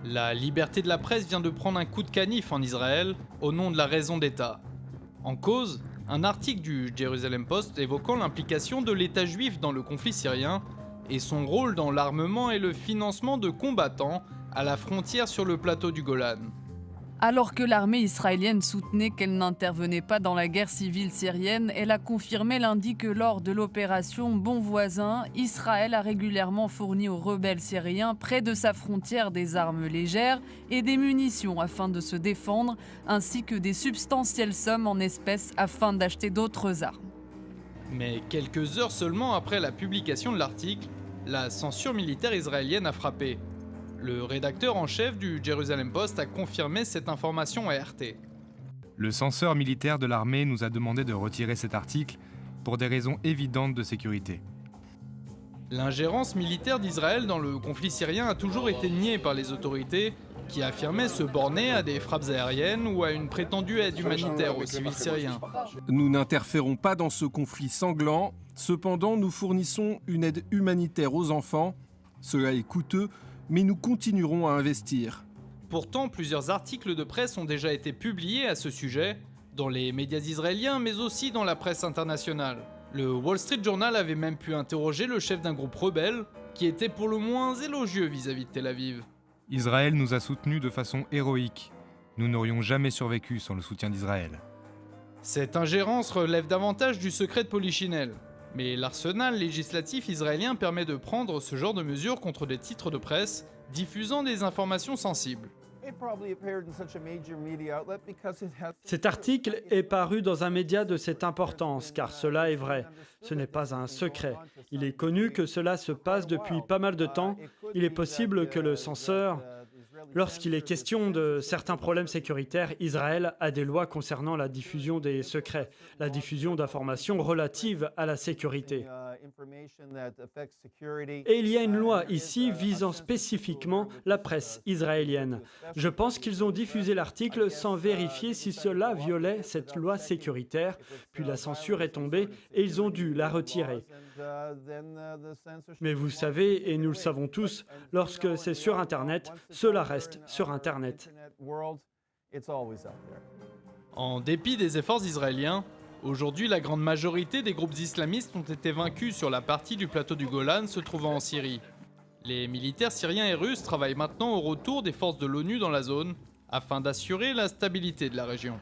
La liberté de la presse vient de prendre un coup de canif en Israël au nom de la raison d'État. En cause, un article du Jerusalem Post évoquant l'implication de l'État juif dans le conflit syrien et son rôle dans l'armement et le financement de combattants à la frontière sur le plateau du Golan. Alors que l'armée israélienne soutenait qu'elle n'intervenait pas dans la guerre civile syrienne, elle a confirmé lundi que lors de l'opération Bon Voisin, Israël a régulièrement fourni aux rebelles syriens près de sa frontière des armes légères et des munitions afin de se défendre, ainsi que des substantielles sommes en espèces afin d'acheter d'autres armes. Mais quelques heures seulement après la publication de l'article, la censure militaire israélienne a frappé. Le rédacteur en chef du Jerusalem Post a confirmé cette information à RT. Le censeur militaire de l'armée nous a demandé de retirer cet article pour des raisons évidentes de sécurité. L'ingérence militaire d'Israël dans le conflit syrien a toujours été niée par les autorités, qui affirmaient se borner à des frappes aériennes ou à une prétendue aide humanitaire aux civils syriens. Nous n'interférons pas dans ce conflit sanglant, cependant nous fournissons une aide humanitaire aux enfants. Cela est coûteux, mais nous continuerons à investir. Pourtant, plusieurs articles de presse ont déjà été publiés à ce sujet, dans les médias israéliens mais aussi dans la presse internationale. Le Wall Street Journal avait même pu interroger le chef d'un groupe rebelle, qui était pour le moins élogieux vis-à-vis de Tel Aviv. Israël nous a soutenus de façon héroïque. Nous n'aurions jamais survécu sans le soutien d'Israël. Cette ingérence relève davantage du secret de Polichinelle. Mais l'arsenal législatif israélien permet de prendre ce genre de mesures contre des titres de presse diffusant des informations sensibles. Cet article est paru dans un média de cette importance, car cela est vrai. Ce n'est pas un secret. Il est connu que cela se passe depuis pas mal de temps. Il est possible que le censeur, lorsqu'il est question de certains problèmes sécuritaires, Israël a des lois concernant la diffusion des secrets, la diffusion d'informations relatives à la sécurité. Et il y a une loi ici visant spécifiquement la presse israélienne. Je pense qu'ils ont diffusé l'article sans vérifier si cela violait cette loi sécuritaire, puis la censure est tombée et ils ont dû la retirer. Mais vous savez, et nous le savons tous, lorsque c'est sur Internet, cela reste sur Internet. En dépit des efforts israéliens, aujourd'hui la grande majorité des groupes islamistes ont été vaincus sur la partie du plateau du Golan se trouvant en Syrie. Les militaires syriens et russes travaillent maintenant au retour des forces de l'ONU dans la zone, afin d'assurer la stabilité de la région.